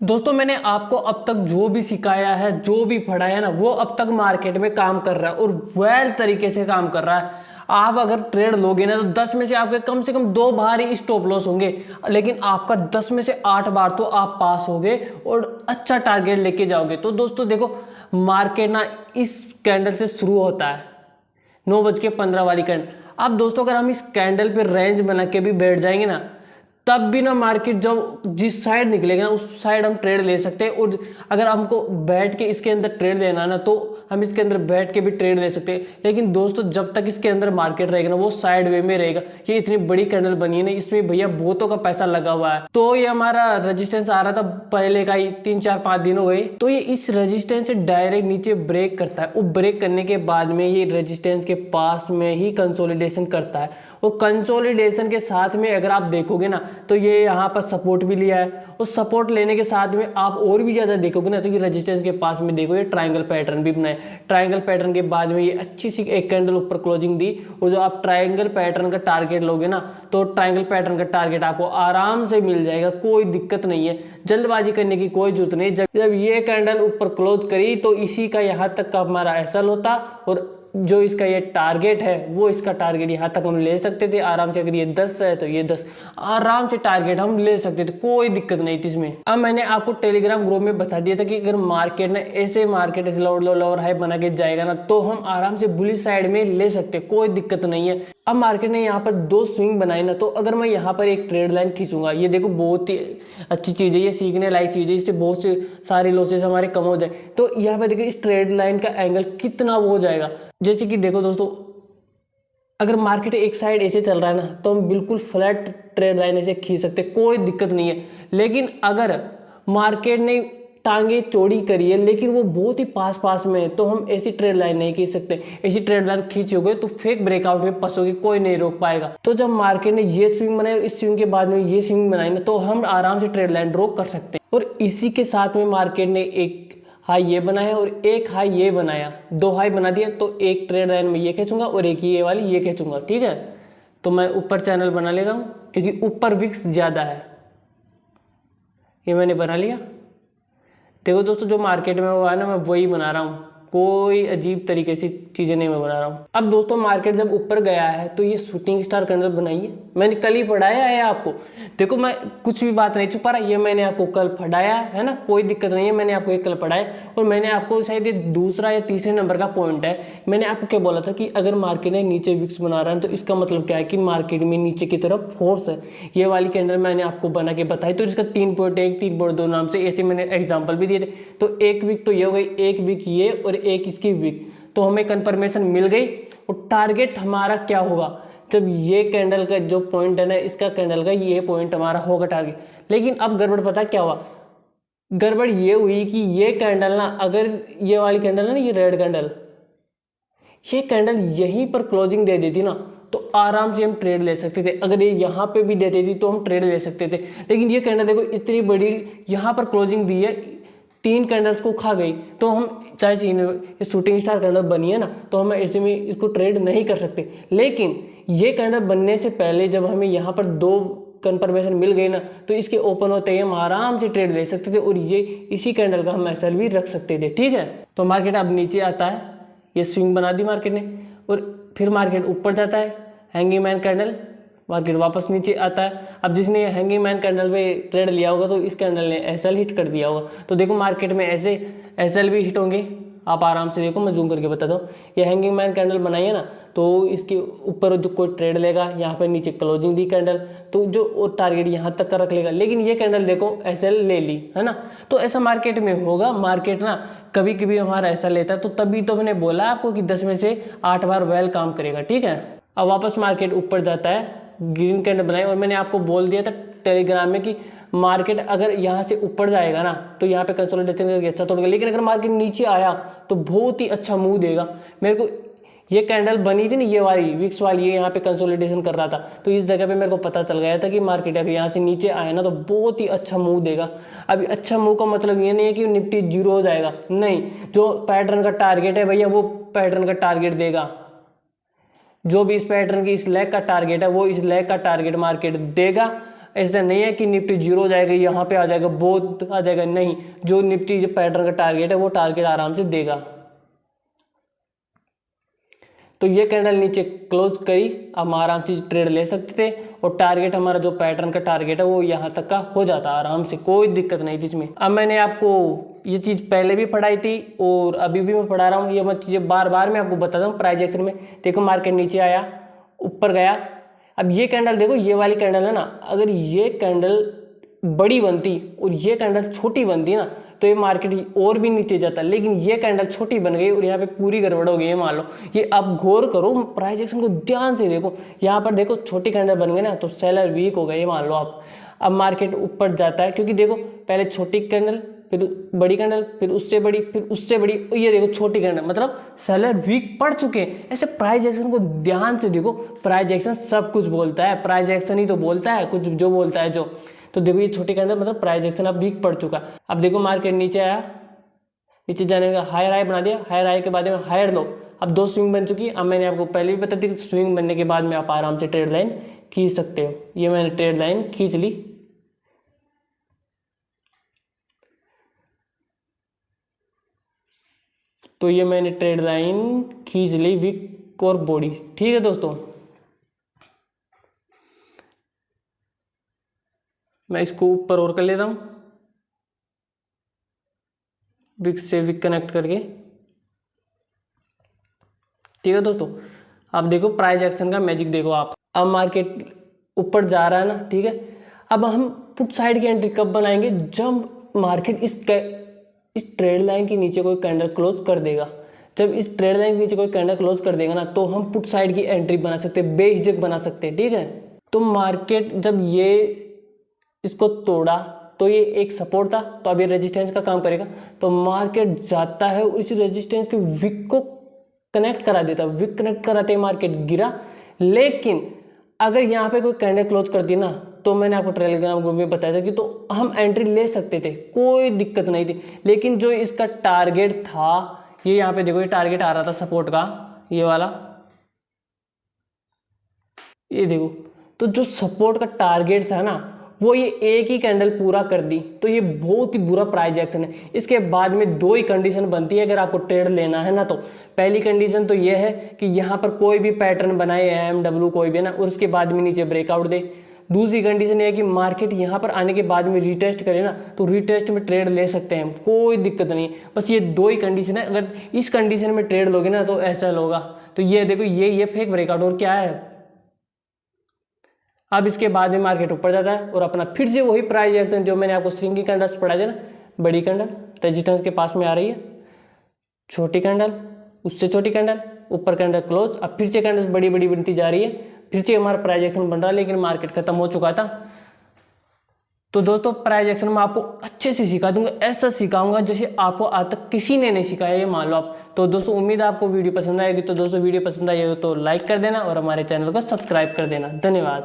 दोस्तों मैंने आपको अब तक जो भी सिखाया है, जो भी पढ़ाया है ना, वो अब तक मार्केट में काम कर रहा है और वेल तरीके से काम कर रहा है। आप अगर ट्रेड लोगे ना तो 10 में से आपके कम से कम 2 बार ही स्टॉप लॉस होंगे, लेकिन आपका 10 में से 8 बार तो आप पास होगे और अच्छा टारगेट लेके जाओगे। तो दोस्तों देखो, मार्केट ना इस कैंडल से शुरू होता है, 9:15 वाली कैंडल। अब दोस्तों अगर हम इस कैंडल पे रेंज बना के भी बैठ जाएंगे ना, तब भी ना मार्केट जब जिस साइड निकलेगा ना उस साइड हम ट्रेड ले सकते हैं। और अगर हमको बैठ के इसके अंदर ट्रेड लेना है ना, तो हम इसके अंदर बैठ के भी ट्रेड ले सकते हैं। लेकिन दोस्तों जब तक इसके अंदर मार्केट रहेगा ना, वो साइड वे में रहेगा। ये इतनी बड़ी कैंडल बनी है ना, इसमें भैया बहुतों का पैसा लगा हुआ है। तो ये हमारा रजिस्टेंस आ रहा था पहले का ही, 3 4 5 दिन हो गए। तो ये इस रजिस्टेंस से डायरेक्ट नीचे ब्रेक करता है, और ब्रेक करने के बाद में ये रजिस्टेंस के पास में ही कंसोलिडेशन करता है। और कंसोलिडेशन के साथ में अगर आप देखोगे ना, तो ये यहाँ पर सपोर्ट भी लिया है, और सपोर्ट लेने के साथ में आप और भी ज़्यादा देखोगे ना, तो ये रेजिस्टेंस के पास में देखो ये ट्रायंगल पैटर्न भी बनाए। ट्रायंगल पैटर्न के बाद में ये अच्छी सी एक कैंडल ऊपर क्लोजिंग दी। और जो आप ट्रायंगल पैटर्न का टारगेट लोगे ना, तो ट्रायंगल पैटर्न का टारगेट आपको आराम से मिल जाएगा, कोई दिक्कत नहीं है। जल्दबाजी करने की कोई जरूरत नहीं। जब ये कैंडल ऊपर क्लोज करी तो इसी का यहाँ तक का हमारा एसएल होता, और जो इसका ये टारगेट है वो इसका टारगेट यहाँ तक हम ले सकते थे आराम से। अगर ये 10 है तो ये 10 आराम से टारगेट हम ले सकते थे, कोई दिक्कत नहीं थी इसमें। अब मैंने आपको टेलीग्राम ग्रुप में बता दिया था कि अगर मार्केट ने ऐसे मार्केट ऐसे लोअर हाई बना के जाएगा ना, तो हम आराम से बुलिश साइड में ले सकते, कोई दिक्कत नहीं है। अब मार्केट ने यहाँ पर 2 स्विंग बनाई ना, तो अगर मैं यहाँ पर एक ट्रेड लाइन खींचूंगा, ये देखो बहुत ही अच्छी चीज़ है, ये सीखने लायक चीज़ है, इससे बहुत से सारे लॉसेस हमारे कम हो जाए। तो यहाँ पर देखिए इस ट्रेड लाइन का एंगल कितना वो हो जाएगा। जैसे कि देखो दोस्तों, अगर मार्केट एक साइड ऐसे चल रहा है ना, तो हम बिल्कुल फ्लैट ट्रेड लाइन ऐसे खींच सकते, कोई दिक्कत नहीं है। लेकिन अगर मार्केट ने टांगे चौड़ी करी है लेकिन वो बहुत ही पास में है, तो हम ऐसी ट्रेड लाइन नहीं खींच सकते। ऐसी ट्रेड लाइन खींचोगे तो फेक ब्रेकआउट में फंसोगे, कोई नहीं रोक पाएगा। तो जब मार्केट ने ये स्विंग बनाई और इस स्विंग के बाद में ये स्विंग बनाई ना, तो हम आराम से ट्रेड लाइन ड्रॉ कर सकते हैं। और इसी के साथ में मार्केट ने एक हाई ये बनाया और एक हाई ये बनाया, 2 हाई बना दिया। तो एक ट्रेड लाइन में ये खींचूंगा और एक ये वाली ये खींचूंगा, ठीक है। तो मैं ऊपर चैनल बना ले रहा हूँ क्योंकि ऊपर विक्स ज़्यादा है, ये मैंने बना लिया। देखो दोस्तों, जो मार्केट में हुआ है ना, मैं वही बना रहा हूँ, कोई अजीब तरीके से चीज़ें नहीं मैं बना रहा हूँ। अब दोस्तों मार्केट जब ऊपर गया है तो ये शूटिंग स्टार कैंडल बनाई है, मैंने कल ही पढ़ाया है आपको। देखो मैं कुछ भी बात नहीं छुपा रहा, ये मैंने आपको कल पढ़ाया है ना, कोई दिक्कत नहीं है। मैंने आपको ये कल पढ़ाया और मैंने आपको शायद ये दूसरा या तीसरे नंबर का पॉइंट है। मैंने आपको क्या बोला था कि अगर मार्केट ने नीचे विक्स बना रहा है तो इसका मतलब क्या है कि मार्केट में नीचे की तरफ फोर्स है। ये वाली कैंडल मैंने आपको बना के बताई, तो इसका 3.1 3.2 नाम से ऐसे मैंने एग्जाम्पल भी दिए थे। तो एक वीक तो ये हो गई, एक वीक ये और एक इसकी वीक, तो हमें कंफर्मेशन मिल गई। और टारगेट हमारा क्या होगा, जब ये कैंडल का जो पॉइंट है ना, इसका कैंडल का ये पॉइंट हमारा होगा टारगेट। लेकिन अब गड़बड़ पता क्या हुआ, गड़बड़ ये हुई कि ये कैंडल ना, अगर ये वाली कैंडल है ना, ये रेड कैंडल, ये कैंडल यहीं पर क्लोजिंग दे देती ना, तो आराम से हम ट्रेड ले सकते थे। अगर ये यहाँ पे भी दे देती तो हम ट्रेड ले सकते थे। लेकिन ये कैंडल देखो इतनी बड़ी यहाँ पर क्लोजिंग दी है, 3 कैंडल्स को खा गई। तो हम चाहे शूटिंग स्टार कैंडल बनी है ना, तो हम ऐसे में इसको ट्रेड नहीं कर सकते। लेकिन ये कैंडल बनने से पहले जब हमें यहाँ पर 2 कंफर्मेशन मिल गई ना, तो इसके ओपन होते ही हम आराम से ट्रेड ले सकते थे और ये इसी कैंडल का हम एसएल भी रख सकते थे, ठीक है। तो मार्केट अब नीचे आता है, ये स्विंग बना दी मार्केट ने, और फिर मार्केट ऊपर जाता है, हैंगिंग मैन कैंडल, मार्केट वापस नीचे आता है। अब जिसने हैंगिंग मैन कैंडल पे ट्रेड लिया होगा तो इस कैंडल ने एसएल हिट कर दिया होगा। तो देखो मार्केट में ऐसे एसएल भी हिट होंगे, आप आराम से देखो, मैं जूम करके बताता हूँ। ये हैंगिंग मैन कैंडल बनाई है ना, तो इसके ऊपर जो कोई ट्रेड लेगा, यहाँ पर नीचे क्लोजिंग दी कैंडल, तो जो टारगेट यहाँ तक का रख लेगा। लेकिन ये कैंडल देखो एसएल ले ली है ना, तो ऐसा मार्केट में होगा। मार्केट ना कभी कभी हमारा ऐसा लेता है, तो तभी तो मैंने बोला आपको कि 10 में से 8 बार वेल काम करेगा, ठीक है। अब वापस मार्केट ऊपर जाता है, ग्रीन कैंडल बनाई, और मैंने आपको बोल दिया था टेलीग्राम में कि मार्केट अगर यहाँ से ऊपर जाएगा ना, तो यहाँ पे कंसोलिडेशन करके अच्छा तोड़ेगा। लेकिन अगर मार्केट नीचे आया तो बहुत ही अच्छा मूव देगा। मेरे को ये कैंडल बनी थी ना, ये वाली विक्स वाली, ये यहाँ पे कंसोलिडेशन कर रहा था, तो इस जगह पे मेरे को पता चल गया था कि मार्केट अगर यहाँ से नीचे आया ना, तो बहुत ही अच्छा मूव देगा। अभी अच्छा मूव का मतलब ये नहीं है कि निफ्टी 0 हो जाएगा, नहीं। जो पैटर्न का टारगेट है भैया, वो पैटर्न का टारगेट देगा। जो भी इस पैटर्न की इस लेग का टारगेट है, वो इस लेग का टारगेट मार्केट देगा। ऐसा नहीं है कि निफ्टी जीरो हो जाएगा, यहाँ पे आ जाएगा, बहुत आ जाएगा, नहीं। जो निफ्टी जो पैटर्न का टारगेट है वो टारगेट आराम से देगा। तो ये कैंडल नीचे क्लोज करी, हम आराम से ट्रेड ले सकते थे और टारगेट हमारा जो पैटर्न का टारगेट है वो यहाँ तक का हो जाता आराम से, कोई दिक्कत नहीं थी इसमें। अब मैंने आपको ये चीज़ पहले भी पढ़ाई थी और अभी भी मैं पढ़ा रहा हूँ, ये मैं चीज़ें बार बार मैं आपको बताता हूँ। प्राइस एक्शन में देखो मार्केट नीचे आया, ऊपर गया। अब ये कैंडल देखो, ये वाली कैंडल है ना, अगर ये कैंडल बड़ी बनती और ये कैंडल छोटी बनती ना तो ये मार्केट और भी नीचे जाता, लेकिन ये कैंडल छोटी बन गई और यहाँ पे पूरी गड़बड़ हो गई है मान लो। ये अब गौर करो, प्राइस एक्शन को ध्यान से देखो, यहाँ पर देखो छोटी कैंडल बन गई ना तो सेलर वीक हो गए मान लो आप। अब मार्केट ऊपर जाता है क्योंकि देखो पहले छोटी कैंडल, फिर बड़ी कैंडल, फिर उससे बड़ी, फिर उससे बड़ी, और ये देखो छोटी कैंडल, मतलब सेलर वीक पड़ चुके हैं। ऐसे प्राइस एक्शन को ध्यान से देखो, प्राइस एक्शन सब कुछ बोलता है, प्राइस एक्शन ही तो बोलता है कुछ जो बोलता है जो। तो देखो ये छोटी कैंडल मतलब प्राइस एक्शन अब वीक पड़ चुका। अब देखो मार्केट नीचे आया, नीचे जाने का हायर हाई बना दिया, हायर हाई के बाद में हायर लो। अब दो स्विंग बन चुकी है। अब मैंने आपको पहले भी बता दी कि स्विंग बनने के बाद में आप आराम से ट्रेड लाइन खींच सकते हो। ये मैंने ट्रेड लाइन खींच ली। तो ये मैंने ट्रेड लाइन खींच ली, विक और बॉडी, ठीक है दोस्तों। मैं इसको ऊपर और कर लेता हूं, विक से विक कनेक्ट करके, ठीक है दोस्तों। अब देखो प्राइस एक्शन का मैजिक देखो आप। अब मार्केट ऊपर जा रहा है ना, ठीक है। अब हम पुट साइड की एंट्री कब बनाएंगे, जब मार्केट इस ट्रेड लाइन के नीचे कोई कैंडल क्लोज कर देगा। जब इस ट्रेड लाइन के नीचे कोई कैंडल क्लोज कर देगा ना तो हम पुट साइड की एंट्री बना सकते हैं, बेझिझक बना सकते हैं, ठीक है। तो मार्केट जब ये इसको तोड़ा तो ये एक सपोर्ट था, तो अब ये रेजिस्टेंस का काम करेगा। तो मार्केट जाता है और इस रेजिस्टेंस के विक को कनेक्ट करा देता, विक कनेक्ट कराते ही मार्केट गिरा। लेकिन अगर यहाँ पे कोई कैंडल क्लोज कर दी ना तो मैंने आपको टेलीग्राम ग्रुप में बताया था कि तो हम एंट्री ले सकते थे, कोई दिक्कत नहीं थी। लेकिन जो इसका टारगेट था, ये यहाँ पे देखो ये टारगेट आ रहा था सपोर्ट का, ये वाला, ये देखो। तो जो सपोर्ट का टारगेट था ना वो ये एक ही कैंडल पूरा कर दी, तो ये बहुत ही बुरा प्राइस एक्शन है। इसके बाद में दो ही कंडीशन बनती है अगर आपको ट्रेड लेना है ना। तो पहली कंडीशन तो ये है कि यहाँ पर कोई भी पैटर्न बनाए AMW कोई भी ना, और उसके बाद में नीचे ब्रेकआउट दे। दूसरी कंडीशन ये है कि मार्केट यहाँ पर आने के बाद में रीटेस्ट करे ना तो रीटेस्ट में ट्रेड ले सकते हैं, कोई दिक्कत नहीं। बस ये दो ही कंडीशन है, अगर इस कंडीशन में ट्रेड लोगे ना तो ऐसा होगा। तो ये देखो ये फेक ब्रेकआउट और क्या है। अब इसके बाद में मार्केट ऊपर जाता है और अपना फिर से वही प्राइस एक्शन जो मैंने आपको स्विंग की कैंडल्स पढ़ाई थी ना, बड़ी कैंडल रेजिस्टेंस के पास में आ रही है, छोटी कैंडल, उससे छोटी कैंडल, ऊपर कैंडल क्लोज। अब फिर से कैंडल्स बड़ी बड़ी बनती जा रही है, फिर से हमारा प्राइस एक्शन बन रहा है, लेकिन मार्केट खत्म हो चुका था। तो दोस्तों प्राइस एक्शन में आपको अच्छे से सिखा दूंगा, ऐसा सिखाऊंगा जैसे आपको आज तक किसी ने नहीं सिखाया, ये मान लो आप। तो दोस्तों उम्मीद है आपको वीडियो पसंद आएगी। तो दोस्तों वीडियो पसंद आई हो तो लाइक कर देना और हमारे चैनल को सब्सक्राइब कर देना। धन्यवाद।